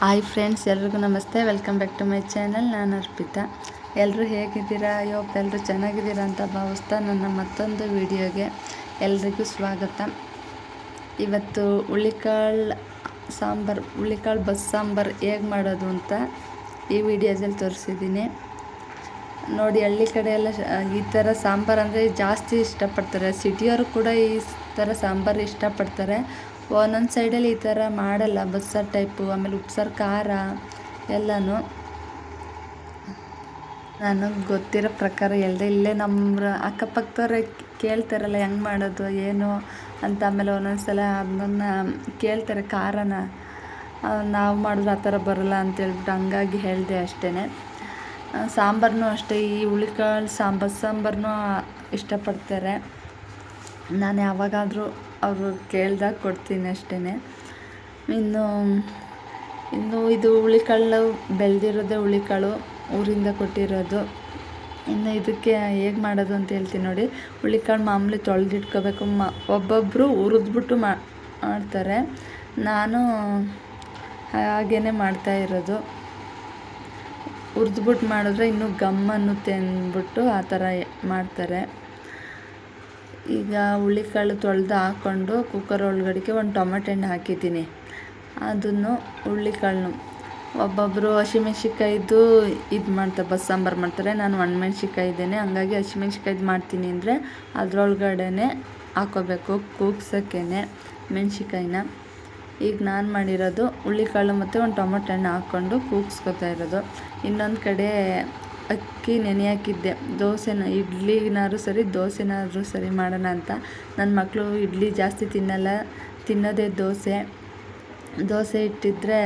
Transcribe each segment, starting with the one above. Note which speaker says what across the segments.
Speaker 1: Hi friends, ಎಲ್ರಿಗೂ ನಮಸ್ತೆ. Welcome back to my channel. ನಾನು ಅರ್ಪಿತಾ. ಎಲ್ಲರೂ ಹೇಗಿದ್ದೀರಾ? ಎಲ್ಲರೂ ಚೆನ್ನಾಗಿದ್ದೀರಾ ಅಂತ ಭಾವಿಸ್ತಾ ನನ್ನ ಮತ್ತೊಂದು ವಿಡಿಯೋಗೆ ಎಲ್ರಿಗೂ ಸ್ವಾಗತ. ಇವತ್ತು ಹುಳಿಕಾಳು ಬಸ್ಸಾಂಬಾರು ಹೇಗೆ ಮಾಡೋದು ಅಂತ ಈ ವಿಡಿಯೋದಲ್ಲಿ ತೋರಿಸಿದ್ದೀನಿ ನೋಡಿ. ಹಳ್ಳಿ ಕಡೆ ಎಲ್ಲ ಈ ಥರ ಸಾಂಬಾರು ಅಂದರೆ ಜಾಸ್ತಿ ಇಷ್ಟಪಡ್ತಾರೆ. ಸಿಟಿಯವರು ಕೂಡ ಈ ಥರ ಸಾಂಬಾರು ಇಷ್ಟಪಡ್ತಾರೆ. ಒಂದೊಂದು ಸೈಡಲ್ಲಿ ಈ ಥರ ಮಾಡಲ್ಲ, ಬಸ್ಸಾರು ಟೈಪು, ಆಮೇಲೆ ಉಪ್ಸಾರು, ಖಾರ ಎಲ್ಲನೂ. ನನಗೆ ಗೊತ್ತಿರೋ ಪ್ರಕಾರ ಹೇಳಿದೆ. ಇಲ್ಲೇ ನಮ್ಮ ಅಕ್ಕಪಕ್ಕದವ್ರೆ ಕೇಳ್ತಾರಲ್ಲ ಹೆಂಗೆ ಮಾಡೋದು ಏನು ಅಂತ. ಆಮೇಲೆ ಒಂದೊಂದು ಸಲ ಅದನ್ನು ಕೇಳ್ತಾರೆ, ಖಾರನ ನಾವು ಮಾಡಿದ್ರೆ ಆ ಥರ ಬರೋಲ್ಲ ಅಂತೇಳ್ಬಿಟ್ಟು, ಹಂಗಾಗಿ ಹೇಳಿದೆ ಅಷ್ಟೇ. ಸಾಂಬಾರನ್ನೂ ಅಷ್ಟೇ, ಈ ಹುಳಿಕಾಳು ಬಸ್ಸಾಂಬಾರನ್ನೂ ಇಷ್ಟಪಡ್ತಾರೆ. ನಾನು ಯಾವಾಗಾದರೂ ಅವರು ಕೇಳ್ದಾಗ ಕೊಡ್ತೀನಿ ಅಷ್ಟೇ. ಇನ್ನು ಇದು ಹುಳಿಕಾಳು ಬೆಳೆದಿರೋದೇ ಹುಳಿಕಾಳು, ಊರಿಂದ ಕೊಟ್ಟಿರೋದು. ಇನ್ನು ಇದಕ್ಕೆ ಹೇಗೆ ಮಾಡೋದು ಅಂತ ಹೇಳ್ತೀನಿ ನೋಡಿ. ಹುಳಿಕಾಳು ಮಾಮೂಲಿ ತೊಳೆದಿಟ್ಕೋಬೇಕು. ಒಬ್ಬೊಬ್ಬರು ಹುರಿದ್ಬಿಟ್ಟು ಮಾಡ್ತಾರೆ. ನಾನು ಹಾಗೇ ಮಾಡ್ತಾಯಿರೋದು. ಹುರಿದ್ಬಿಟ್ಟು ಮಾಡಿದ್ರೆ ಇನ್ನೂ ಗಮ್ಮನ್ನು ತಿಂದ್ಬಿಟ್ಟು ಆ ಥರ ಮಾಡ್ತಾರೆ. ಈಗ ಹುಳಿಕಾಳು ತೊಳೆದು ಹಾಕ್ಕೊಂಡು ಕುಕ್ಕರ್ ಒಳಗಡೆಗೆ ಒಂದು ಟೊಮೆಟೊ ಹಣ್ಣು ಹಾಕಿದ್ದೀನಿ. ಅದನ್ನು ಹುಳಿಕಾಳನ್ನು ಒಬ್ಬೊಬ್ಬರು ಹಸಿಮೆಣ್ಸಿಕಾಯ್ದು ಬಸ್ಸಾಂಬಾರು ಮಾಡ್ತಾರೆ. ನಾನು ಒಣಮೆಣ್ಸಿಕಾಯಿ ಇದ್ದೇನೆ, ಹಂಗಾಗಿ ಹಸಿಮೆಣ್ಸಿಕಾಯ್ದು ಮಾಡ್ತೀನಿ ಅಂದರೆ ಅದರೊಳಗಡೆ ಹಾಕ್ಕೋಬೇಕು ಕೂಗ್ಸೋಕ್ಕೇ ಮೆಣ್ಸಿಕಾಯಿನ. ಈಗ ನಾನು ಮಾಡಿರೋದು ಹುಳಿಕಾಳು ಮತ್ತು ಒಂದು ಟೊಮೆಟೊ ಹಣ್ಣು ಹಾಕ್ಕೊಂಡು ಕೂಗ್ಸ್ಕೊತಾ ಇರೋದು. ಇನ್ನೊಂದು ಕಡೆ ಅಕ್ಕಿ ನೆನೆ ಹಾಕಿದ್ದೆ, ಇಡ್ಲಿನಾದ್ರೂ ಸರಿ ದೋಸೆನಾದ್ರೂ ಸರಿ ಮಾಡೋಣ ಅಂತ. ನನ್ನ ಮಕ್ಕಳು ಇಡ್ಲಿ ಜಾಸ್ತಿ ತಿನ್ನೋದೇ ದೋಸೆ ಇಟ್ಟಿದ್ರೆ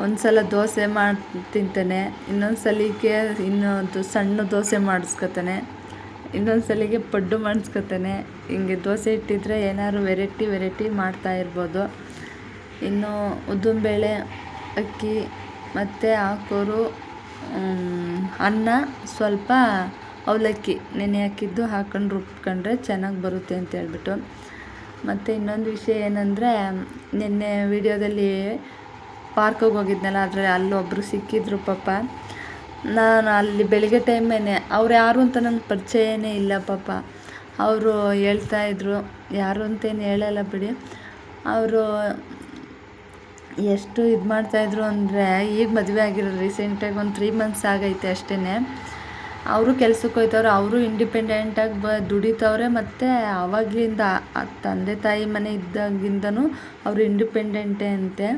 Speaker 1: ಒಂದು ಸಲ ದೋಸೆ ಮಾಡಿ ತಿಂತಾನೆ, ಇನ್ನೊಂದು ಸಲಿಗೆ ಇನ್ನೊಂದು ಸಣ್ಣ ದೋಸೆ ಮಾಡಿಸ್ಕೊತಾನೆ, ಇನ್ನೊಂದು ಸಲಿಗೆ ಪಡ್ಡು ಮಾಡಿಸ್ಕೊತಾನೆ. ಹಿಂಗೆ ದೋಸೆ ಇಟ್ಟಿದ್ರೆ ಏನಾದ್ರು ವೆರೈಟಿ ಮಾಡ್ತಾಯಿರ್ಬೋದು. ಇನ್ನು ಉದ್ದಿನಬೇಳೆ, ಅಕ್ಕಿ ಮತ್ತು ಹಾಕೋರು ಅನ್ನ, ಸ್ವಲ್ಪ ಅವಲಕ್ಕಿ ನೆನೆ ಹಾಕಿದ್ದು ಹಾಕ್ಕೊಂಡು ರುಬ್ಕೊಂಡ್ರೆ ಚೆನ್ನಾಗಿ ಬರುತ್ತೆ ಅಂತ ಹೇಳ್ಬಿಟ್ಟು. ಮತ್ತು ಇನ್ನೊಂದು ವಿಷಯ ಏನಂದರೆ, ನಿನ್ನೆ ವಿಡಿಯೋದಲ್ಲಿ ಪಾರ್ಕಿಗೆ ಹೋಗಿದ್ನಲ್ಲ, ಅದರಲ್ಲಿ ಅಲ್ಲೊಬ್ಬರು ಸಿಕ್ಕಿದ್ರು ಪಾಪ. ನಾನು ಅಲ್ಲಿ ಬೆಳಿಗ್ಗೆ ಟೈಮೇನೆ, ಅವ್ರು ಯಾರು ಅಂತ ನನಗೆ ಪರಿಚಯನೇ ಇಲ್ಲ ಪಾಪ. ಅವರು ಹೇಳ್ತಾಯಿದ್ರು, ಯಾರು ಅಂತೇನು ಹೇಳಲ್ಲ ಬಿಡಿ. ಅವರು ಎಷ್ಟು ಇದು ಮಾಡ್ತಾಯಿದ್ರು ಅಂದರೆ, ಈಗ ಮದುವೆ ಆಗಿರೋದು ರೀಸೆಂಟಾಗಿ ಒಂದು 3 months ಆಗೈತೆ ಅಷ್ಟೇ. ಅವರು ಕೆಲ್ಸಕ್ಕೆ ಹೋಯ್ತವ್ರೆ, ಅವರು ಇಂಡಿಪೆಂಡೆಂಟಾಗಿ ದುಡಿತವ್ರೆ. ಮತ್ತು ಆವಾಗಲಿಂದ ತಂದೆ ತಾಯಿ ಮನೆ ಇದ್ದಾಗಿಂದನೂ ಅವರು ಇಂಡಿಪೆಂಡೆಂಟೇ ಅಂತೆ.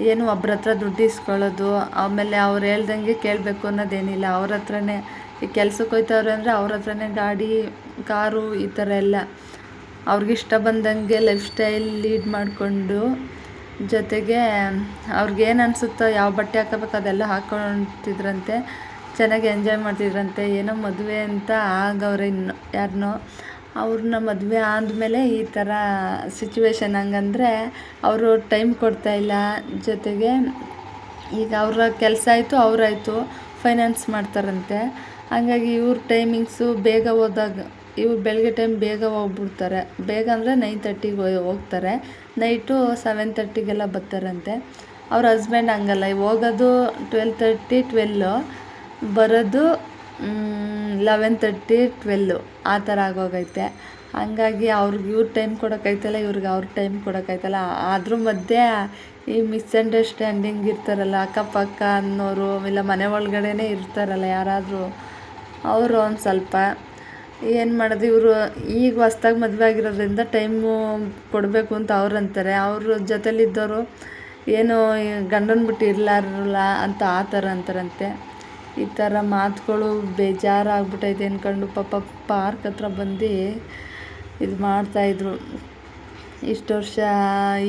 Speaker 1: ಏನು ಒಬ್ರ ಹತ್ರ ದುಡ್ಡು ಇಸ್ಕೊಳ್ಳೋದು, ಆಮೇಲೆ ಅವ್ರು ಹೇಳ್ದಂಗೆ ಕೇಳಬೇಕು ಅನ್ನೋದೇನಿಲ್ಲ. ಅವ್ರ ಹತ್ರನೇ ಈ ಕೆಲ್ಸಕ್ಕೆ ಹೋಯ್ತವ್ರೆ ಅಂದರೆ ಅವ್ರ ಹತ್ರನೇ ಗಾಡಿ, ಕಾರು, ಈ ಥರ ಎಲ್ಲ ಅವ್ರಿಗಿಷ್ಟ ಬಂದಂಗೆ ಲೈಫ್ ಸ್ಟೈಲ್ ಲೀಡ್ ಮಾಡಿಕೊಂಡು, ಜೊತೆಗೆ ಅವ್ರಿಗೇನು ಅನಿಸುತ್ತೋ, ಯಾವ ಬಟ್ಟೆ ಹಾಕೋಬೇಕು ಅದೆಲ್ಲ ಹಾಕ್ಕೊಳ್ತಿದ್ರಂತೆ, ಚೆನ್ನಾಗಿ ಎಂಜಾಯ್ ಮಾಡ್ತಿದ್ರಂತೆ. ಏನೋ ಮದುವೆ ಅಂತ ಆಗವ್ರೆ ಇನ್ನು ಯಾರನ್ನೋ, ಅವ್ರನ್ನ ಮದುವೆ ಆದಮೇಲೆ ಈ ಥರ ಸಿಚುವೇಶನ್. ಹಂಗಂದರೆ ಅವರು ಟೈಮ್ ಕೊಡ್ತಾಯಿಲ್ಲ. ಜೊತೆಗೆ ಈಗ ಅವರ ಕೆಲಸ ಆಯಿತು, ಅವರಾಯಿತು, ಫೈನಾನ್ಸ್ ಮಾಡ್ತಾರಂತೆ. ಹಂಗಾಗಿ ಇವ್ರ ಟೈಮಿಂಗ್ಸು ಬೇಗ ಇವ್ರು ಬೆಳಗ್ಗೆ ಟೈಮ್ ಬೇಗ ಹೋಗ್ಬಿಡ್ತಾರೆ. ಬೇಗ ಅಂದರೆ 9:30ಗೆ ಹೋಗ್ತಾರೆ, ನೈಟು 7:30ಗೆಲ್ಲ ಬರ್ತಾರಂತೆ. ಅವ್ರ ಹಸ್ಬೆಂಡ್ ಹಂಗಲ್ಲ, ಹೋಗೋದು 12:30-12, ಬರೋದು 11:30-12 ಆ ಥರ ಆಗೋಗೈತೆ. ಹಂಗಾಗಿ ಇವ್ರ ಟೈಮ್ ಕೊಡೋಕ್ಕಾಯ್ತಲ್ಲ, ಇವ್ರಿಗೆ ಅವ್ರ ಟೈಮ್ ಕೊಡೋಕ್ಕಾಯ್ತಲ್ಲ. ಅದ್ರ ಮಧ್ಯೆ ಈ ಮಿಸ್ಅಂಡರ್ಸ್ಟ್ಯಾಂಡಿಂಗ್ ಇರ್ತಾರಲ್ಲ, ಅಕ್ಕಪಕ್ಕ ಅನ್ನೋರು, ಇಲ್ಲ ಮನೆ ಒಳಗಡೆನೇ ಇರ್ತಾರಲ್ಲ ಯಾರಾದರೂ, ಅವರು ಒಂದು ಸ್ವಲ್ಪ ಏನು ಮಾಡೋದು. ಇವರು ಈಗ ಹೊಸ್ದಾಗಿ ಮದುವೆ ಆಗಿರೋದ್ರಿಂದ ಟೈಮು ಕೊಡಬೇಕು ಅಂತ ಅವ್ರು ಅಂತಾರೆ. ಅವ್ರ ಜೊತೆಲಿದ್ದವರು ಏನೋ ಗಂಡನ ಬಿಟ್ಟು ಇರಲಾರಲ್ಲ ಅಂತ ಆ ಥರ ಅಂತಾರಂತೆ. ಈ ಥರ ಮಾತುಗಳು ಬೇಜಾರಾಗ್ಬಿಟ್ಟೈತೆ ಅಂದ್ಕೊಂಡು ಪಾಪ ಪಾರ್ಕ್ ಹತ್ರ ಬಂದು ಇದು ಮಾಡ್ತಾಯಿದ್ರು. ಇಷ್ಟು ವರ್ಷ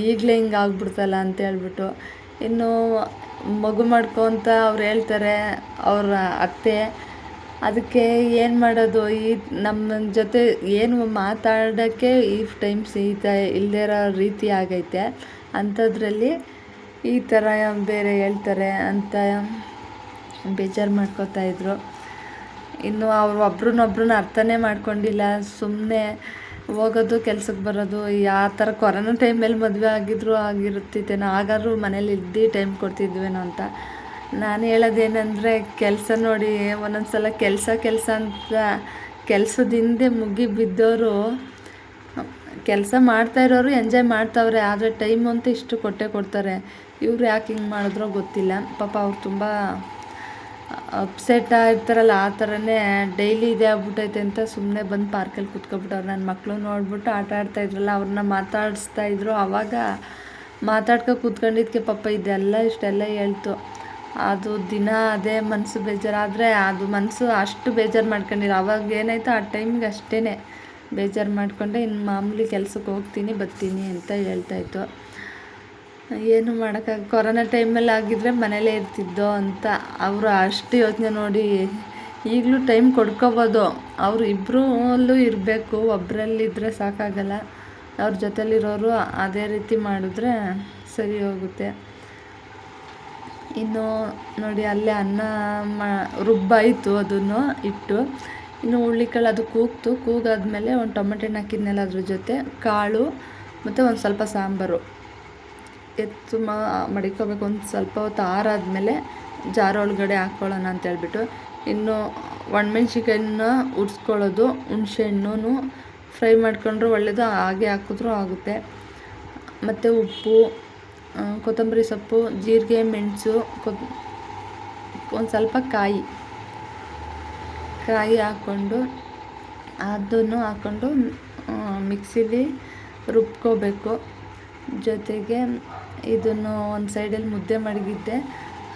Speaker 1: ಈಗಲೇ ಹಿಂಗೆ ಆಗ್ಬಿಡ್ತಲ್ಲ ಅಂತ ಹೇಳ್ಬಿಟ್ಟು. ಇನ್ನು ಮಗು ಮಾಡ್ಕೊತ ಅವ್ರು ಹೇಳ್ತಾರೆ, ಅವ್ರ ಅತ್ತೆ. ಅದಕ್ಕೆ ಏನು ಮಾಡೋದು, ಈ ನಮ್ಮ ಜೊತೆ ಏನು ಮಾತಾಡೋಕ್ಕೆ ಈ ಟೈಮ್ಸ್ ಇಲ್ಲದೇ ಇರೋ ರೀತಿ ಆಗೈತೆ. ಅಂಥದ್ರಲ್ಲಿ ಈ ಥರ ಬೇರೆ ಹೇಳ್ತಾರೆ ಅಂತ ಬೇಜಾರು ಮಾಡ್ಕೊತಾಯಿದ್ರು. ಇನ್ನು ಅವರು ಒಬ್ರನ್ನೊಬ್ರನ್ನ ಅರ್ಥನೇ ಮಾಡ್ಕೊಂಡಿಲ್ಲ. ಸುಮ್ಮನೆ ಹೋಗೋದು ಕೆಲ್ಸಕ್ಕೆ ಬರೋದು ಆ ಥರ ಕೊರೋನಾ ಟೈಮಲ್ಲಿ ಮದುವೆ ಆಗಿರುತ್ತಿತ್ತೇನೋ, ಆಗಾದ್ರೂ ಮನೇಲಿ ಇದ್ದು ಟೈಮ್ ಕೊಡ್ತಿದ್ವೇನೋ ಅಂತ. ನಾನು ಹೇಳೋದೇನೆಂದರೆ, ಕೆಲಸ ನೋಡಿ ಒಂದೊಂದು ಸಲ ಕೆಲಸ ಅಂತ ಕೆಲಸದಿಂದ ಮುಗಿ ಬಿದ್ದವರು, ಕೆಲಸ ಮಾಡ್ತಾಯಿರೋರು ಎಂಜಾಯ್ ಮಾಡ್ತಾವ್ರೆ, ಆದರೆ ಟೈಮ್ ಅಂತೂ ಇಷ್ಟು ಕೊಡ್ತಾರೆ. ಇವ್ರು ಯಾಕೆ ಹಿಂಗೆ ಮಾಡಿದ್ರೋ ಗೊತ್ತಿಲ್ಲ. ಪಾಪ ಅವ್ರು ತುಂಬ ಅಪ್ಸೆಟ್ ಆಗಿರ್ತಾರಲ್ಲ, ಆ ಥರನೇ ಡೈಲಿ ಇದೇ ಆಗ್ಬಿಟ್ಟೈತೆ ಅಂತ ಸುಮ್ಮನೆ ಬಂದು ಪಾರ್ಕಲ್ಲಿ ಕುತ್ಕೊಬಿಟ್ಟವ್ರು. ನನ್ನ ಮಕ್ಕಳು ನೋಡ್ಬಿಟ್ಟು ಆಟ ಆಡ್ತಾಯಿದ್ರಲ್ಲ, ಅವ್ರನ್ನ ಮಾತಾಡಿಸ್ತಾಯಿದ್ರು. ಆವಾಗ ಕೂತ್ಕೊಂಡಿದ್ದಕ್ಕೆ ಪಾಪ ಇಷ್ಟೆಲ್ಲ ಹೇಳ್ತು. ಅದು ದಿನ ಅದೇ ಮನಸ್ಸು ಬೇಜಾರಾದರೆ, ಅದು ಮನಸ್ಸು ಅಷ್ಟು ಬೇಜಾರು ಮಾಡ್ಕೊಂಡಿಲ್ಲ. ಅವಾಗ ಏನಾಯ್ತು ಆ ಟೈಮಿಗೆ ಅಷ್ಟೇ ಬೇಜಾರು ಮಾಡಿಕೊಂಡೆ. ಇನ್ನು ಮಾಮೂಲಿ ಕೆಲ್ಸಕ್ಕೆ ಹೋಗ್ತೀನಿ ಬರ್ತೀನಿ ಅಂತ ಹೇಳ್ತಾಯಿತ್ತು. ಏನು ಮಾಡೋಕ್ಕಾಗ, ಕೊರೋನಾ ಟೈಮಲ್ಲಿ ಆಗಿದ್ದರೆ ಮನೇಲೇ ಇರ್ತಿದ್ದೋ ಅಂತ. ಅವರು ಅಷ್ಟು ಯೋಚನೆ ನೋಡಿ, ಈಗಲೂ ಟೈಮ್ ಕೊಡ್ಕೋಬೋದು. ಅವರು ಇಬ್ಬರಲ್ಲೂ ಇರಬೇಕು, ಒಬ್ಬರಲ್ಲಿದ್ದರೆ ಸಾಕಾಗಲ್ಲ. ಅವ್ರ ಜೊತೆಲಿರೋರು ಅದೇ ರೀತಿ ಮಾಡಿದ್ರೆ ಸರಿ ಹೋಗುತ್ತೆ. ಇನ್ನು ನೋಡಿ, ಅಲ್ಲೇ ಅನ್ನ ರುಬ್ಬಾಯಿತು, ಅದನ್ನು ಇಟ್ಟು. ಇನ್ನು ಹುಳ್ಳಿಕಾಳು ಅದು ಕೂಗಾದ್ಮೇಲೆ ಒಂದು ಟೊಮೆಟೊ ಹಣ್ಣು ಹಾಕಿದ್ನೆಲ್ಲ ಅದ್ರ ಜೊತೆ, ಕಾಳು ಮತ್ತು ಒಂದು ಸ್ವಲ್ಪ ಸಾಂಬಾರು ಮಡಿಕೋಬೇಕು. ಒಂದು ಸ್ವಲ್ಪ ಹೊತ್ತು ಆರಾದಮೇಲೆ ಜಾರೊಳಗಡೆ ಹಾಕ್ಕೊಳ್ಳೋಣ ಅಂತೇಳ್ಬಿಟ್ಟು, ಇನ್ನು ಒಣಮೆಣ್ಸಿಕಾಯಿನ ಉಡ್ಸ್ಕೊಳ್ಳೋದು, ಹುಣಸೆ ಹಣ್ಣು ಫ್ರೈ ಮಾಡ್ಕೊಂಡ್ರೆ ಒಳ್ಳೆಯದು, ಹಾಗೆ ಹಾಕಿದ್ರೂ ಆಗುತ್ತೆ. ಮತ್ತು ಉಪ್ಪು, ಕೊತ್ತಂಬರಿ ಸೊಪ್ಪು, ಜೀರಿಗೆ, ಮೆಣಸು, ಒಂದು ಸ್ವಲ್ಪ ಕಾಯಿ ಹಾಕ್ಕೊಂಡು, ಅದನ್ನು ಹಾಕ್ಕೊಂಡು ಮಿಕ್ಸಿಲಿ ರುಬ್ಕೋಬೇಕು. ಜೊತೆಗೆ ಇದನ್ನು ಒಂದು ಸೈಡಲ್ಲಿ ಮುದ್ದೆ ಮಡಗಿದ್ದೆ,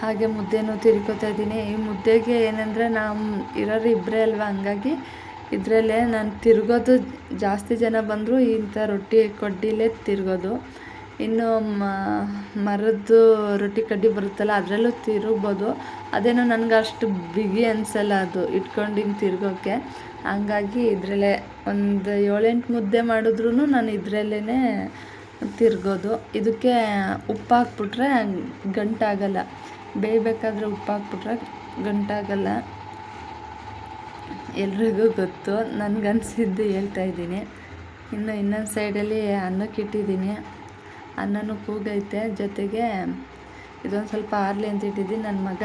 Speaker 1: ಹಾಗೆ ಮುದ್ದೆನೂ ತಿರ್ಕೋತಾ ಇದ್ದೀನಿ. ಈ ಮುದ್ದೆಗೆ ಏನಂದರೆ, ನಾವು ಇರೋರು ಇಬ್ಬರೇ ಅಲ್ವಾ, ಹಂಗಾಗಿ ಇದರಲ್ಲೇ ನಾನು ತಿರುಗೋದು. ಜಾಸ್ತಿ ಜನ ಬಂದರೂ ಇಂಥ ರೊಟ್ಟಿ ಕಡ್ಡಿಲೇ ತಿರುಗೋದು. ಇನ್ನು ಮರದ್ದು ರೊಟ್ಟಿ ಕಡ್ಡಿ ಬರುತ್ತಲ್ಲ, ಅದರಲ್ಲೂ ತಿರುಗ್ಬೋದು. ಅದೇನೋ ನನಗೆ ಅಷ್ಟು ಬಿಗಿ ಅನಿಸಲ್ಲ ಅದು ಇಟ್ಕೊಂಡು ಹಿಂಗೆ ತಿರುಗೋಕ್ಕೆ. ಹಂಗಾಗಿ ಇದರಲ್ಲೇ ಒಂದು 7-8 ಮುದ್ದೆ ಮಾಡಿದ್ರೂ ನಾನು ಇದರಲ್ಲೇ ತಿರುಗೋದು. ಇದಕ್ಕೆ ಉಪ್ಪು ಹಾಕ್ಬಿಟ್ರೆ ಗಂಟಾಗಲ್ಲ, ಬೇಯಬೇಕಾದ್ರೆ ಉಪ್ಪು ಹಾಕ್ಬಿಟ್ರೆ ಗಂಟಾಗಲ್ಲ. ಎಲ್ರಿಗೂ ಗೊತ್ತು, ನನಗನ್ಸಿದ್ದು ಹೇಳ್ತಾಯಿದ್ದೀನಿ. ಇನ್ನೊಂದು ಸೈಡಲ್ಲಿ ಅನ್ನಕ್ಕೆ ಇಟ್ಟಿದ್ದೀನಿ, ಅನ್ನನೂ ಕೂಗೈತೆ. ಜೊತೆಗೆ ಇದೊಂದು ಸ್ವಲ್ಪ ಆರಲಿ ಅಂತ ಇಟ್ಟಿದ್ದೀನಿ. ನನ್ನ ಮಗ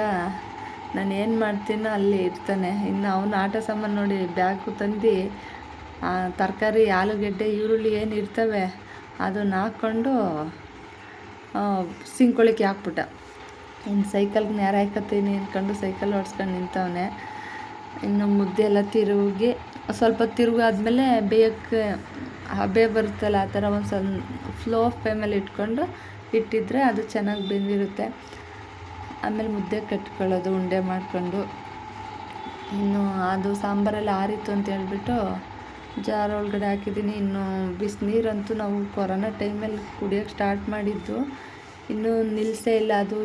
Speaker 1: ನಾನು ಏನು ಮಾಡ್ತೀನೋ ಅಲ್ಲಿ ಇರ್ತಾನೆ. ಇನ್ನು ಅವನು ಆಟ ಸಾಮಾನು ನೋಡಿ ಬ್ಯಾಗು ತಂದು ತರಕಾರಿ, ಆಲೂಗೆಡ್ಡೆ, ಈರುಳ್ಳಿ ಏನು ಇರ್ತವೆ ಅದನ್ನು ಹಾಕ್ಕೊಂಡು ಸಿಂಕೊಳಿಕೆ ಹಾಕ್ಬಿಟ್ಟ. ಇನ್ನು ಸೈಕಲ್ಗೆ ನೇರ ಹಾಕತ್ತೀನಿ ಅಂದ್ಕೊಂಡು ಸೈಕಲ್ ಓಡಿಸ್ಕೊಂಡು ನಿಂತವನೆ. ಇನ್ನು ಮುದ್ದೆ ಎಲ್ಲ ತಿರುಗಿ ಸ್ವಲ್ಪ ತಿರುಗಾದ್ಮೇಲೆ ಬೇಯಕ್ಕೆ ಹಬೆ ಬರುತ್ತಲ್ಲ, ಆ ಥರ ಒಂದು ಸ್ವಲ್ಪ ಫ್ಲೋ ಫ್ಲೇಮಲ್ಲಿ ಇಟ್ಟಿದ್ರೆ ಅದು ಚೆನ್ನಾಗಿ ಬೆಂದಿರುತ್ತೆ. ಆಮೇಲೆ ಮುದ್ದೆ ಕಟ್ಕೊಳ್ಳೋದು ಉಂಡೆ ಮಾಡಿಕೊಂಡು. ಇನ್ನು ಅದು ಸಾಂಬಾರೆಲ್ಲ ಆರಿತ್ತು ಅಂತ ಹೇಳ್ಬಿಟ್ಟು ಜಾರ್ ಒಳಗಡೆ ಹಾಕಿದ್ದೀನಿ. ಇನ್ನು ಬಿಸಿನೀರಂತೂ ನಾವು ಕೊರೋನಾ ಟೈಮಲ್ಲಿ ಕುಡಿಯೋಕ್ಕೆ ಸ್ಟಾರ್ಟ್ ಮಾಡಿದ್ದು, ಇನ್ನೂ ನಿಲ್ಲಿಸೇ ಇಲ್ಲ. ಅದು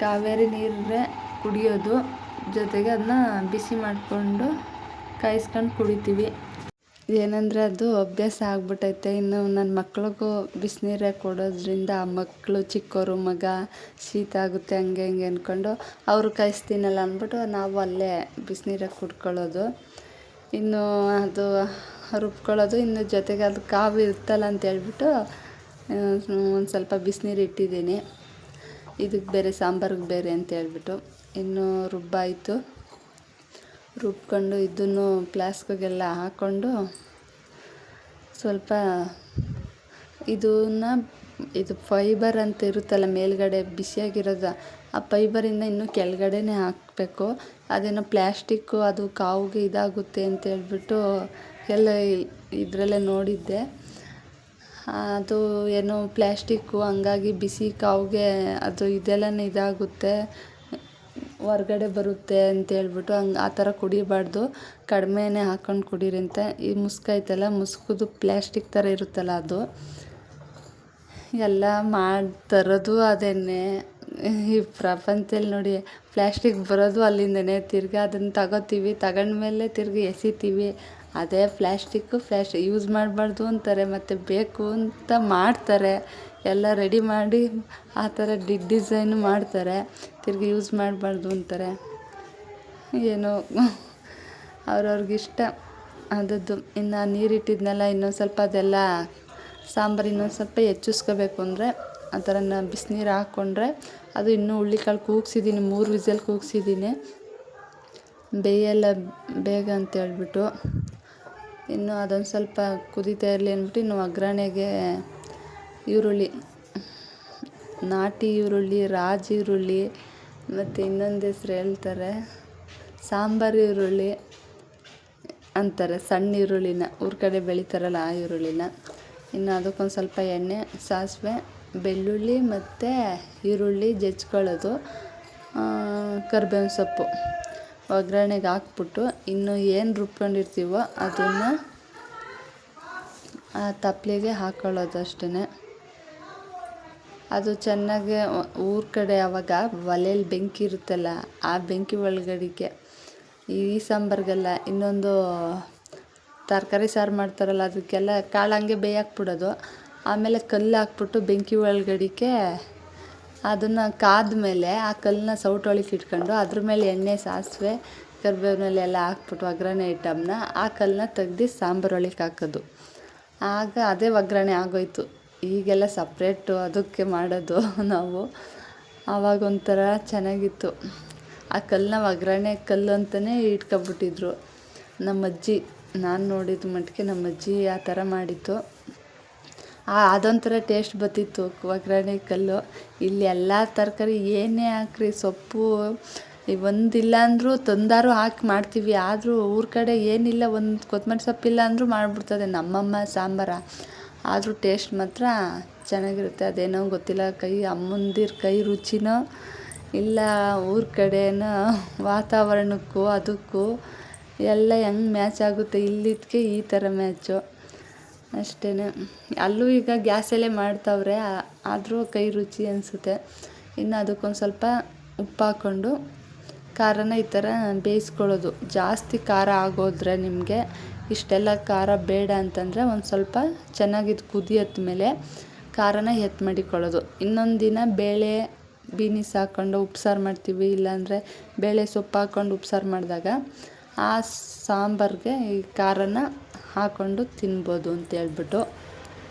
Speaker 1: ಕಾವೇರಿ ನೀರೇ ಕುಡಿಯೋದು. ಜೊತೆಗೆ ಅದನ್ನ ಬಿಸಿ ಮಾಡಿಕೊಂಡು ಕಾಯಿಸ್ಕೊಂಡು ಕುಡಿತೀವಿ. ಏನಂದರೆ ಅದು ಅಭ್ಯಾಸ ಆಗ್ಬಿಟ್ಟೈತೆ. ಇನ್ನು ನನ್ನ ಮಕ್ಳಿಗೂ ಬಿಸಿನೀರೇ ಕೊಡೋದ್ರಿಂದ, ಆ ಮಕ್ಕಳು ಚಿಕ್ಕವರು, ಮಗ ಶೀತ ಆಗುತ್ತೆ ಹಂಗೆ ಹಿಂಗೆ ಅಂದ್ಕೊಂಡು ಅವರು ಕಾಯಿಸ್ತೀನಲ್ಲ ಅಂದ್ಬಿಟ್ಟು ನಾವು ಅಲ್ಲೇ ಬಿಸಿನೀರೇ ಕುಡ್ಕೊಳ್ಳೋದು. ಇನ್ನು ಅದು ರುಬ್ಕೊಳ್ಳೋದು. ಇನ್ನು ಜೊತೆಗೆ ಅದು ಕಾವು ಇರ್ತಲ್ಲ ಅಂತ ಹೇಳ್ಬಿಟ್ಟು ಒಂದು ಸ್ವಲ್ಪ ಬಿಸಿನೀರು ಇಟ್ಟಿದ್ದೀನಿ, ಇದಕ್ಕೆ ಬೇರೆ ಸಾಂಬಾರಿಗೆ ಬೇರೆ ಅಂತ ಹೇಳ್ಬಿಟ್ಟು. ಇನ್ನು ರುಬ್ಬಾಯಿತು. ರುಬ್ಕೊಂಡು ಇದನ್ನು ಫ್ಲಾಸ್ಕಿಗೆಲ್ಲ ಹಾಕ್ಕೊಂಡು ಸ್ವಲ್ಪ ಇದು ಫೈಬರ್ ಅಂತ ಇರುತ್ತಲ್ಲ ಮೇಲ್ಗಡೆ ಬಿಸಿಯಾಗಿರೋದು, ಆ ಫೈಬರಿಂದ ಇನ್ನೂ ಕೆಳಗಡೆನೇ ಹಾಕಬೇಕು. ಅದೇನೋ ಪ್ಲ್ಯಾಸ್ಟಿಕ್ಕು ಅದು ಕಾವಿಗೆ ಇದಾಗುತ್ತೆ ಅಂತ ಹೇಳ್ಬಿಟ್ಟು ಎಲ್ಲ ಇದರಲ್ಲೇ ನೋಡಿದ್ದೆ. ಅದು ಏನೋ ಪ್ಲ್ಯಾಸ್ಟಿಕ್ಕು, ಹಂಗಾಗಿ ಬಿಸಿ ಕಾವಿಗೆ ಅದು ಇದೆಲ್ಲನೇ ಇದಾಗುತ್ತೆ, ಹೊರ್ಗಡೆ ಬರುತ್ತೆ ಅಂತೇಳ್ಬಿಟ್ಟು ಆ ಥರ ಕುಡಿಬಾರ್ದು, ಕಡಿಮೆನೇ ಹಾಕ್ಕೊಂಡು ಕುಡೀರಿ ಅಂತ. ಈ ಮುಸ್ಕೈತಲ್ಲ, ಮುಸ್ಕುದು ಪ್ಲ್ಯಾಸ್ಟಿಕ್ ಥರ ಇರುತ್ತಲ್ಲ ಅದು ಎಲ್ಲ ತರೋದು ಅದೇನೆ. ಈ ಪ್ರಪಂಚದಲ್ಲಿ ನೋಡಿ ಪ್ಲ್ಯಾಸ್ಟಿಕ್ ಬರೋದು ಅಲ್ಲಿಂದನೇ. ತಿರ್ಗಿ ಅದನ್ನು ತಗೊಂಡ್ಮೇಲೆ ತಿರ್ಗಿ ಎಸಿತೀವಿ. ಅದೇ ಪ್ಲ್ಯಾಸ್ಟಿಕ್ ಯೂಸ್ ಮಾಡಬಾರ್ದು ಅಂತಾರೆ, ಮತ್ತು ಬೇಕು ಅಂತ ಮಾಡ್ತಾರೆ. ಎಲ್ಲ ರೆಡಿ ಮಾಡಿ ಆ ಥರ ಡಿಸೈನು ಮಾಡ್ತಾರೆ, ತಿರ್ಗಿ ಯೂಸ್ ಮಾಡಬಾರ್ದು ಅಂತಾರೆ. ಏನೋ ಅವ್ರವ್ರಿಗಿಷ್ಟ. ಅದದ್ದು ಇನ್ನು ನೀರಿಟ್ಟಿದ್ನೆಲ್ಲ ಇನ್ನೊಂದು ಸ್ವಲ್ಪ ಅದೆಲ್ಲ ಸಾಂಬಾರು ಇನ್ನೊಂದು ಸ್ವಲ್ಪ ಹೆಚ್ಚಿಸ್ಕೋಬೇಕು ಅಂದರೆ ಆ ಥರ ಬಿಸಿನೀರು ಹಾಕ್ಕೊಂಡ್ರೆ ಅದು ಇನ್ನೂ ಹುಳ್ಳಿಕಾಳು ಕೂಗಿಸಿದ್ದೀನಿ 3 ವಿಸಲ್ ಕೂಗಿಸಿದ್ದೀನಿ ಬೇಯಲ್ಲ ಬೇಗ ಅಂತೇಳ್ಬಿಟ್ಟು. ಇನ್ನು ಅದೊಂದು ಸ್ವಲ್ಪ ಕುದೀತಾ ಇರಲಿ ಅಂದ್ಬಿಟ್ಟು ಇನ್ನು ಒಗ್ಗರಣೆಗೆ ಈರುಳ್ಳಿ, ನಾಟಿ ಈರುಳ್ಳಿ, ರಾಜ ಈರುಳ್ಳಿ ಮತ್ತು ಇನ್ನೊಂದು ಹೆಸ್ರು ಹೇಳ್ತಾರೆ ಸಾಂಬಾರು ಈರುಳ್ಳಿ ಅಂತಾರೆ, ಸಣ್ಣ ಈರುಳ್ಳಿನ ಊರ ಕಡೆ ಬೆಳೀತಾರಲ್ಲ ಆ ಈರುಳ್ಳಿನ. ಇನ್ನು ಅದಕ್ಕೊಂದು ಸ್ವಲ್ಪ ಎಣ್ಣೆ, ಸಾಸಿವೆ, ಬೆಳ್ಳುಳ್ಳಿ ಮತ್ತು ಈರುಳ್ಳಿ ಜಜ್ಕೊಳ್ಳೋದು, ಕರಿಬೇವಿನ ಸೊಪ್ಪು ಒಗ್ಗರಣೆಗೆ ಹಾಕ್ಬಿಟ್ಟು ಇನ್ನು ಏನು ರುಬ್ಕೊಂಡಿರ್ತೀವೋ ಅದನ್ನು ಆ ತಪ್ಪಲೆಗೆ ಹಾಕ್ಕೊಳ್ಳೋದು ಅಷ್ಟೇ. ಅದು ಚೆನ್ನಾಗಿ ಊರ ಕಡೆ ಆವಾಗ ಒಲೆಯಲ್ಲಿ ಬೆಂಕಿ ಇರುತ್ತಲ್ಲ, ಆ ಬೆಂಕಿ ಒಳಗಡೆಗೆ ಈ ಸಾಂಬಾರಿಗೆಲ್ಲ ಇನ್ನೊಂದು ತರಕಾರಿ ಸಾರು ಮಾಡ್ತಾರಲ್ಲ ಅದಕ್ಕೆಲ್ಲ ಕಾಳು ಹಂಗೆ ಬೇಯಾಕ್ಬಿಡೋದು. ಆಮೇಲೆ ಕಲ್ಲು ಹಾಕ್ಬಿಟ್ಟು ಬೆಂಕಿ ಒಳಗಡೆಗೆ ಅದನ್ನು ಕಾದ ಮೇಲೆ ಆ ಕಲ್ಲನ್ನ ಸೌಟೊಳಗೆ ಇಟ್ಕೊಂಡು ಅದ್ರ ಮೇಲೆ ಎಣ್ಣೆ, ಸಾಸಿವೆ, ಕರಿಬೇವಿನೆಲ್ಲ ಹಾಕ್ಬಿಟ್ಟು ಒಗ್ಗರಣೆ ಐಟಮ್ನ ಆ ಕಲ್ಲನ್ನ ತೆಗ್ದು ಸಾಂಬಾರು ಒಳಗೆ ಹಾಕೋದು. ಆಗ ಅದೇ ಒಗ್ಗರಣೆ ಆಗೋಯ್ತು. ಈಗೆಲ್ಲ ಸಪ್ರೇಟು ಅದಕ್ಕೆ ಮಾಡೋದು ನಾವು. ಆವಾಗ ಒಂಥರ ಚೆನ್ನಾಗಿತ್ತು. ಆ ಕಲ್ಲನ್ನ ಒಗ್ಗರಣೆ ಕಲ್ಲು ಅಂತಲೇ ಇಟ್ಕೊಬಿಟ್ಟಿದ್ರು ನಮ್ಮ ಅಜ್ಜಿ. ನಾನು ನೋಡಿದ ಮಟ್ಟಿಗೆ ನಮ್ಮ ಅಜ್ಜಿ ಆ ಥರ ಮಾಡಿತ್ತು. ಅದೊಂಥರ ಟೇಸ್ಟ್ ಬರ್ತಿತ್ತು ಒಗ್ಗರಣೆ ಕಲ್ಲು. ಇಲ್ಲಿ ಎಲ್ಲ ತರಕಾರಿ ಏನೇ ಹಾಕ್ರಿ, ಸೊಪ್ಪು ಒಂದಿಲ್ಲ ಅಂದರೂ ತಂದಾರು ಹಾಕಿ ಮಾಡ್ತೀವಿ. ಆದರೂ ಊರ ಕಡೆ ಏನಿಲ್ಲ, ಒಂದು ಕೊತ್ತಂಬರಿ ಸೊಪ್ಪಿಲ್ಲ ಅಂದರೂ ಮಾಡಿಬಿಡ್ತದೆ ನಮ್ಮಮ್ಮ ಸಾಂಬಾರ. ಆದರೂ ಟೇಸ್ಟ್ ಮಾತ್ರ ಚೆನ್ನಾಗಿರುತ್ತೆ. ಅದೇನೋ ಗೊತ್ತಿಲ್ಲ, ಅಮ್ಮಂದಿರ ಕೈ ರುಚಿನೋ ಇಲ್ಲ ಊರ ಕಡೆನೋ ವಾತಾವರಣಕ್ಕೂ ಅದಕ್ಕೂ ಎಲ್ಲ ಹೆಂಗೆ ಮ್ಯಾಚ್ ಆಗುತ್ತೆ. ಇಲ್ಲಿದ್ದಕ್ಕೆ ಈ ಥರ ಮ್ಯಾಚು ಅಷ್ಟೇ. ಅಲ್ಲೂ ಈಗ ಗ್ಯಾಸಲ್ಲೇ ಮಾಡ್ತಾವ್ರೆ, ಆದರೂ ಕೈ ರುಚಿ ಅನಿಸುತ್ತೆ. ಇನ್ನು ಅದಕ್ಕೊಂದು ಸ್ವಲ್ಪ ಉಪ್ಪು ಹಾಕ್ಕೊಂಡು ಖಾರನ ಈ ಥರ ಬೇಯಿಸ್ಕೊಳ್ಳೋದು. ಜಾಸ್ತಿ ಖಾರ ಆಗೋದ್ರೆ ನಿಮಗೆ ಇಷ್ಟೆಲ್ಲ ಖಾರ ಬೇಡ ಅಂತಂದರೆ ಒಂದು ಸ್ವಲ್ಪ ಚೆನ್ನಾಗಿದ್ದು ಕುದಿಯತ್ತ ಮೇಲೆ ಖಾರನ ಮಡಿಕೊಳ್ಳೋದು. ಇನ್ನೊಂದು ದಿನ ಬೇಳೆ ಬೀನಿಸ್ ಹಾಕ್ಕೊಂಡು ಉಪ್ಸಾರು ಮಾಡ್ತೀವಿ, ಇಲ್ಲಾಂದರೆ ಬೇಳೆ ಸೊಪ್ಪು ಹಾಕ್ಕೊಂಡು ಉಪ್ಸಾರು ಮಾಡಿದಾಗ ಆ ಸಾಂಬಾರಿಗೆ ಈ ಖಾರನ ಹಾಕ್ಕೊಂಡು ತಿನ್ಬೋದು ಅಂತೇಳ್ಬಿಟ್ಟು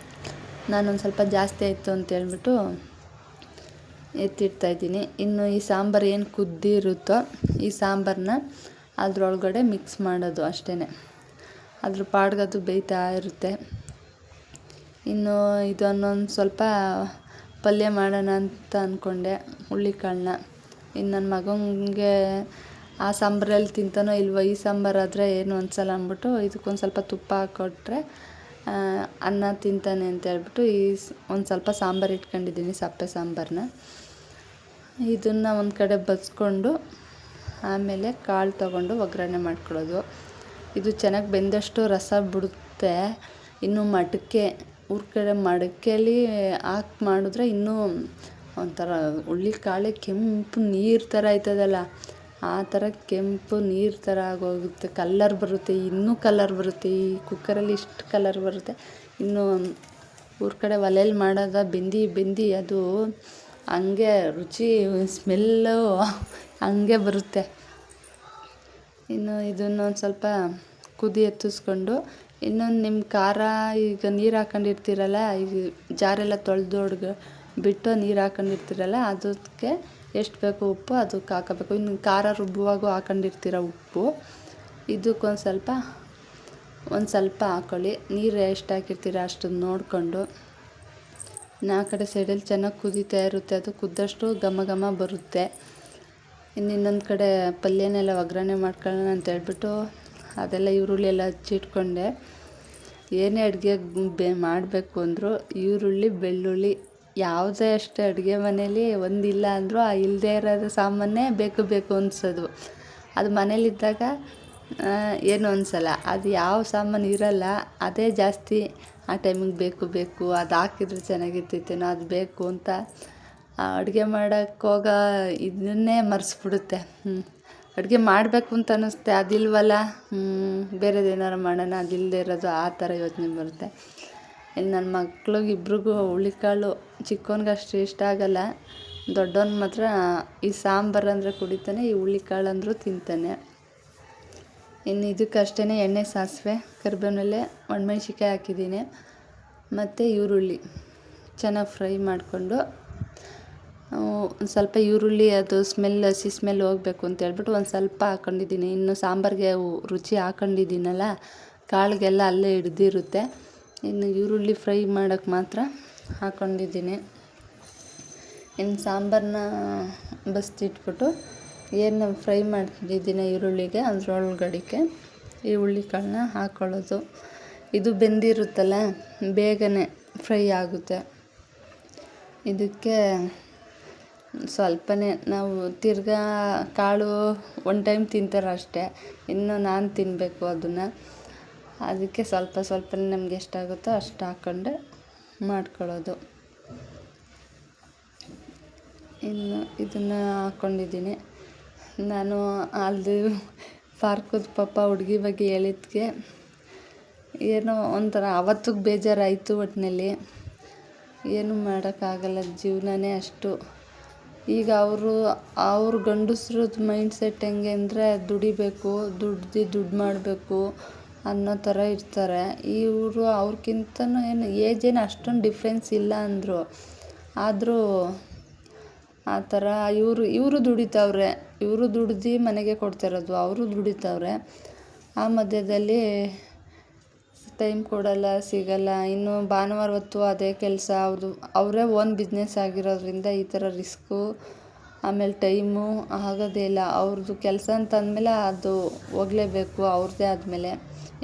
Speaker 1: ನಾನೊಂದು ಸ್ವಲ್ಪ ಜಾಸ್ತಿ ಆಯಿತು ಅಂತೇಳ್ಬಿಟ್ಟು ಎತ್ತಿಡ್ತಾಯಿದ್ದೀನಿ. ಇನ್ನು ಈ ಸಾಂಬಾರು ಏನು ಕುದ್ದಿರುತ್ತೋ ಈ ಸಾಂಬಾರನ್ನ ಅದ್ರೊಳಗಡೆ ಮಿಕ್ಸ್ ಮಾಡೋದು ಅಷ್ಟೇ. ಅದ್ರ ಪಾಡ್ಗದು ಬೇಯ್ತಾ ಇರುತ್ತೆ. ಇನ್ನು ಇದನ್ನೊಂದು ಸ್ವಲ್ಪ ಪಲ್ಯ ಮಾಡೋಣ ಅಂತ ಅಂದ್ಕೊಂಡೆ, ಹುಳ್ಳಿಕಾಳನ್ನ. ಇನ್ನು ನನ್ನ ಮಗನಿಗೆ ಆ ಸಾಂಬಾರಲ್ಲಿ ತಿಂತಾನೋ ಇಲ್ವೋ, ಈ ಸಾಂಬಾರಾದರೆ ಏನು ಅನ್ಸಲ್ಲ ಅಂದ್ಬಿಟ್ಟು ಇದಕ್ಕೊಂದು ಸ್ವಲ್ಪ ತುಪ್ಪ ಹಾಕ್ಕೊಟ್ರೆ ಅನ್ನ ತಿಂತಾನೆ ಅಂತ ಹೇಳ್ಬಿಟ್ಟು ಒಂದು ಸ್ವಲ್ಪ ಸಾಂಬಾರು ಇಟ್ಕೊಂಡಿದ್ದೀನಿ, ಸಪ್ಪೆ ಸಾಂಬಾರನ್ನ. ಇದನ್ನು ಒಂದು ಕಡೆ ಬಸ್ಕೊಂಡು ಆಮೇಲೆ ಕಾಳು ತೊಗೊಂಡು ಒಗ್ಗರಣೆ ಮಾಡ್ಕೊಳ್ಳೋದು. ಇದು ಚೆನ್ನಾಗಿ ಬೆಂದಷ್ಟು ರಸ ಬಿಡುತ್ತೆ. ಇನ್ನು ಮಡಕೆ, ಊರ ಕಡೆ ಮಡಕೆಯಲ್ಲಿ ಹಾಕಿ ಮಾಡಿದ್ರೆ ಇನ್ನೂ ಒಂಥರ ಹುಳ್ಳಿಕಾಳೆ ಕೆಂಪು ನೀರು ಥರ ಆಯ್ತದಲ್ಲ, ಆ ಥರ ಕೆಂಪು ನೀರು ಥರ ಆಗೋಗುತ್ತೆ. ಕಲ್ಲರ್ ಬರುತ್ತೆ, ಇನ್ನೂ ಕಲರ್ ಬರುತ್ತೆ. ಈ ಕುಕ್ಕರಲ್ಲಿ ಇಷ್ಟು ಕಲರ್ ಬರುತ್ತೆ. ಇನ್ನು ಊರ ಕಡೆ ಒಲೆಯಲ್ಲಿ ಮಾಡೋದ ಬೆಂದಿ ಅದು ಹಂಗೆ ರುಚಿ, ಸ್ಮೆಲ್ಲು ಹಂಗೆ ಬರುತ್ತೆ. ಇನ್ನು ಇದನ್ನೊಂದು ಸ್ವಲ್ಪ ಕುದಿ ಎತ್ತಿಸ್ಕೊಂಡು ಇನ್ನೊಂದು ನಿಮ್ಮ ಖಾರ, ಈಗ ನೀರು ಹಾಕೊಂಡಿರ್ತೀರಲ್ಲ, ಈಗ ಜಾರೆಲ್ಲ ತೊಳೆದೊಡ್ಗೆ ಬಿಟ್ಟು ನೀರು ಹಾಕೊಂಡಿರ್ತೀರಲ್ಲ, ಅದಕ್ಕೆ ಎಷ್ಟು ಬೇಕೋ ಉಪ್ಪು ಅದಕ್ಕೆ ಹಾಕಬೇಕು. ಇನ್ನು ಖಾರ ರುಬ್ಬುವಾಗೂ ಹಾಕೊಂಡಿರ್ತೀರ ಉಪ್ಪು, ಇದಕ್ಕೊಂದು ಸ್ವಲ್ಪ ಹಾಕ್ಕೊಳ್ಳಿ. ನೀರು ಎಷ್ಟು ಹಾಕಿರ್ತೀರ ಅಷ್ಟನ್ನು ನೋಡಿಕೊಂಡು. ಆ ಕಡೆ ಸೈಡಲ್ಲಿ ಚೆನ್ನಾಗಿ ಕುದೀತಾ ಇರುತ್ತೆ. ಅದು ಕುದ್ದಷ್ಟು ಘಮ ಘಮ ಬರುತ್ತೆ. ಇನ್ನೊಂದು ಕಡೆ ಪಲ್ಯನೆಲ್ಲ ಒಗ್ಗರಣೆ ಮಾಡ್ಕೊಳ್ಳೋಣ ಅಂತೇಳ್ಬಿಟ್ಟು ಅದೆಲ್ಲ ಈರುಳ್ಳಿ ಎಲ್ಲ ಹಚ್ಚಿಟ್ಕೊಂಡೆ. ಏನೇ ಅಡುಗೆ ಮಾಡಬೇಕು ಅಂದರೂ ಈರುಳ್ಳಿ, ಬೆಳ್ಳುಳ್ಳಿ ಯಾವುದೇ ಅಷ್ಟೇ ಅಡುಗೆ ಮನೇಲಿ ಒಂದಿಲ್ಲ ಅಂದರೂ ಆ ಇಲ್ಲದೇ ಇರೋದು ಸಾಮಾನೇ ಬೇಕು ಅನಿಸೋದು. ಅದು ಮನೇಲಿದ್ದಾಗ ಏನು ಅನಿಸಲ್ಲ. ಅದು ಯಾವ ಸಾಮಾನು ಇರಲ್ಲ ಅದೇ ಜಾಸ್ತಿ ಆ ಟೈಮಿಗೆ ಬೇಕು ಅದು ಹಾಕಿದ್ರೆ ಚೆನ್ನಾಗಿರ್ತೈತೇನೋ, ಅದು ಬೇಕು ಅಂತ ಅಡುಗೆ ಮಾಡೋಕ್ಕೆ ಹೋಗೋ ಇದನ್ನೇ ಮರೆಸ್ಬಿಡುತ್ತೆ. ಅಡುಗೆ ಮಾಡಬೇಕು ಅಂತ ಅನ್ನಿಸುತ್ತೆ, ಅದಿಲ್ವಲ್ಲ ಬೇರೆದೇನಾರು ಮಾಡೋಣ, ಅದಿಲ್ಲದೆ ಇರೋದು ಆ ಥರ ಯೋಚನೆ ಬರುತ್ತೆ. ಇನ್ನು ನನ್ನ ಮಕ್ಳಿಗೆ ಇಬ್ರಿಗೂ ಹುಳಿಕಾಳು, ಚಿಕ್ಕವನಿಗೆ ಅಷ್ಟು ಇಷ್ಟ ಆಗಲ್ಲ, ದೊಡ್ಡವನು ಮಾತ್ರ ಈ ಸಾಂಬಾರು ಅಂದರೆ ಕುಡಿತಾನೆ, ಈ ಹುಳಿಕಾಳು ಅಂದರೂ ತಿಂತಾನೆ. ಇನ್ನು ಇದಕ್ಕಷ್ಟೇ ಎಣ್ಣೆ, ಸಾಸಿವೆ, ಕರಿಬೇವಿನೆಲೆ, ಒಣಮೆಣ್ಸಿಕಾಯಿ ಹಾಕಿದ್ದೀನಿ ಮತ್ತು ಈರುಳ್ಳಿ ಚೆನ್ನಾಗಿ ಫ್ರೈ ಮಾಡಿಕೊಂಡು ಒಂದು ಸ್ವಲ್ಪ ಈರುಳ್ಳಿ ಅದು ಹಸಿ ಸ್ಮೆಲ್ ಹೋಗಬೇಕು ಅಂತ ಹೇಳ್ಬಿಟ್ಟು ಒಂದು ಸ್ವಲ್ಪ ಹಾಕ್ಕೊಂಡಿದ್ದೀನಿ. ಇನ್ನು ಸಾಂಬಾರಿಗೆ ರುಚಿ ಹಾಕ್ಕೊಂಡಿದ್ದೀನಲ್ಲ, ಕಾಳಿಗೆಲ್ಲ ಅಲ್ಲೇ ಹಿಡ್ದಿರುತ್ತೆ. ಇನ್ನು ಈರುಳ್ಳಿ ಫ್ರೈ ಮಾಡೋಕ್ಕೆ ಮಾತ್ರ ಹಾಕ್ಕೊಂಡಿದ್ದೀನಿ. ಇನ್ನು ಸಾಂಬಾರನ್ನ ಬಸ್ತಿಟ್ಬಿಟ್ಟು ಏನು ಫ್ರೈ ಮಾಡ್ತಿದ್ದೀನಿ ಈರುಳ್ಳಿಗೆ ಅದರೊಳಗಡೆಗೆ ಈ ಹುಳ್ಳಿಕಾಳನ್ನ ಹಾಕ್ಕೊಳ್ಳೋದು. ಇದು ಬೆಂದಿರುತ್ತಲ್ಲ, ಬೇಗನೆ ಫ್ರೈ ಆಗುತ್ತೆ. ಇದಕ್ಕೆ ಸ್ವಲ್ಪನೇ ನಾವು ತಿರ್ಗಾ ಕಾಳು ಒನ್ ಟೈಮ್ ತಿಂತಾರೆ ಅಷ್ಟೇ, ಇನ್ನು ನಾನು ತಿನ್ನಬೇಕು ಅದನ್ನು. ಅದಕ್ಕೆ ಸ್ವಲ್ಪನೇ ನಮ್ಗೆ ಎಷ್ಟಾಗುತ್ತೋ ಅಷ್ಟು ಹಾಕ್ಕೊಂಡೆ ಮಾಡ್ಕೊಳ್ಳೋದು. ಇನ್ನು ಇದನ್ನು ಹಾಕ್ಕೊಂಡಿದ್ದೀನಿ. ನಾನು ಅದು ಪಾರ್ಕದ ಪಾಪ ಹುಡುಗಿ ಬಗ್ಗೆ ಹೇಳಿದ್ಕೆ ಏನೋ ಒಂಥರ ಅವತ್ತಿಗೆ ಬೇಜಾರಾಯಿತು. ಒಟ್ಟಿನಲ್ಲಿ ಏನೂ ಮಾಡೋಕ್ಕಾಗಲ್ಲ, ಜೀವನನೇ ಅಷ್ಟು. ಈಗ ಅವ್ರ ಗಂಡಸ್ರದ್ದು ಮೈಂಡ್ಸೆಟ್ ಹೆಂಗೆ ಅಂದರೆ ದುಡಿಬೇಕು, ದುಡ್ಡು ಮಾಡಬೇಕು ಅನ್ನೋ ಥರ ಇರ್ತಾರೆ. ಇವರು ಅವ್ರಿಗಿಂತನೂ ಏನು ಏಜೇನು ಅಷ್ಟೊಂದು ಡಿಫ್ರೆನ್ಸ್ ಇಲ್ಲ ಅಂದರು, ಆದರೂ ಆ ಥರ ಇವರು ದುಡಿತಾವ್ರೆ. ಇವರು ದುಡ್ದು ಮನೆಗೆ ಕೊಡ್ತಿರೋದು, ಅವರು ದುಡಿತಾವ್ರೆ. ಆ ಮಧ್ಯದಲ್ಲಿ ಟೈಮ್ ಕೊಡಲ್ಲ, ಸಿಗಲ್ಲ. ಇನ್ನು ಭಾನುವಾರ ಹೊತ್ತು ಅದೇ ಕೆಲಸ, ಅವರೇ ಓನ್ ಬಿಸ್ನೆಸ್ ಆಗಿರೋದ್ರಿಂದ ಈ ಥರ ರಿಸ್ಕು, ಆಮೇಲೆ ಟೈಮು ಆಗೋದೇ ಇಲ್ಲ. ಅವ್ರದ್ದು ಕೆಲಸ ಅಂತ ಅಂದಮೇಲೆ ಅದು ಹೋಗಲೇಬೇಕು ಅವ್ರದ್ದೇ ಆದಮೇಲೆ.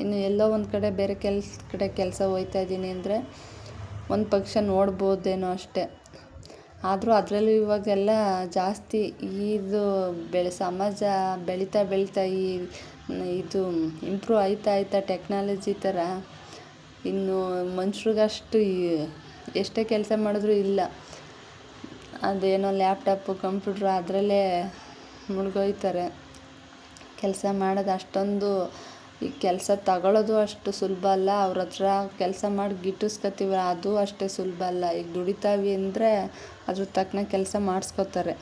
Speaker 1: ಇನ್ನು ಎಲ್ಲೋ ಒಂದು ಕಡೆ ಬೇರೆ ಕೆಲಸ ಹೋಗ್ತಾಯಿದ್ದೀನಿ ಅಂದರೆ ಒಂದು ಪಕ್ಷ ನೋಡ್ಬೋದೇನೋ ಅಷ್ಟೇ. ಆದರೂ ಅದರಲ್ಲೂ ಇವಾಗೆಲ್ಲ ಜಾಸ್ತಿ ಇದು ಸಮಾಜ ಬೆಳೀತಾ ಇದು ಇಂಪ್ರೂವ್ ಆಯ್ತಾ ಟೆಕ್ನಾಲಜಿ ಥರ ಇನ್ನು ಮನುಷ್ರಿಗಷ್ಟು ಎಷ್ಟೇ ಕೆಲಸ ಮಾಡಿದ್ರೂ ಇಲ್ಲ. ಅದೇನೋ ಲ್ಯಾಪ್ಟಾಪು, ಕಂಪ್ಯೂಟ್ರು ಅದರಲ್ಲೇ ಮುಳುಗೋಯ್ತಾರೆ. ಕೆಲಸ ಮಾಡೋದು ಅಷ್ಟೊಂದು, ಈ ಕೆಲಸ ತಗೊಳ್ಳೋದು ಅಷ್ಟು ಸುಲಭ ಅಲ್ಲ. ಅವ್ರ ಹತ್ರ ಕೆಲಸ ಮಾಡಿ ಗಿಟ್ಟಿಸ್ಕೊತೀವಿ, ಅದು ಅಷ್ಟೇ ಸುಲಭ ಅಲ್ಲ. ಈಗ ದುಡಿತಾವಿ ಅಂದರೆ ಅದ್ರ ತಕ್ಕನ ಕೆಲಸ ಮಾಡಿಸ್ಕೋತಾರೆ.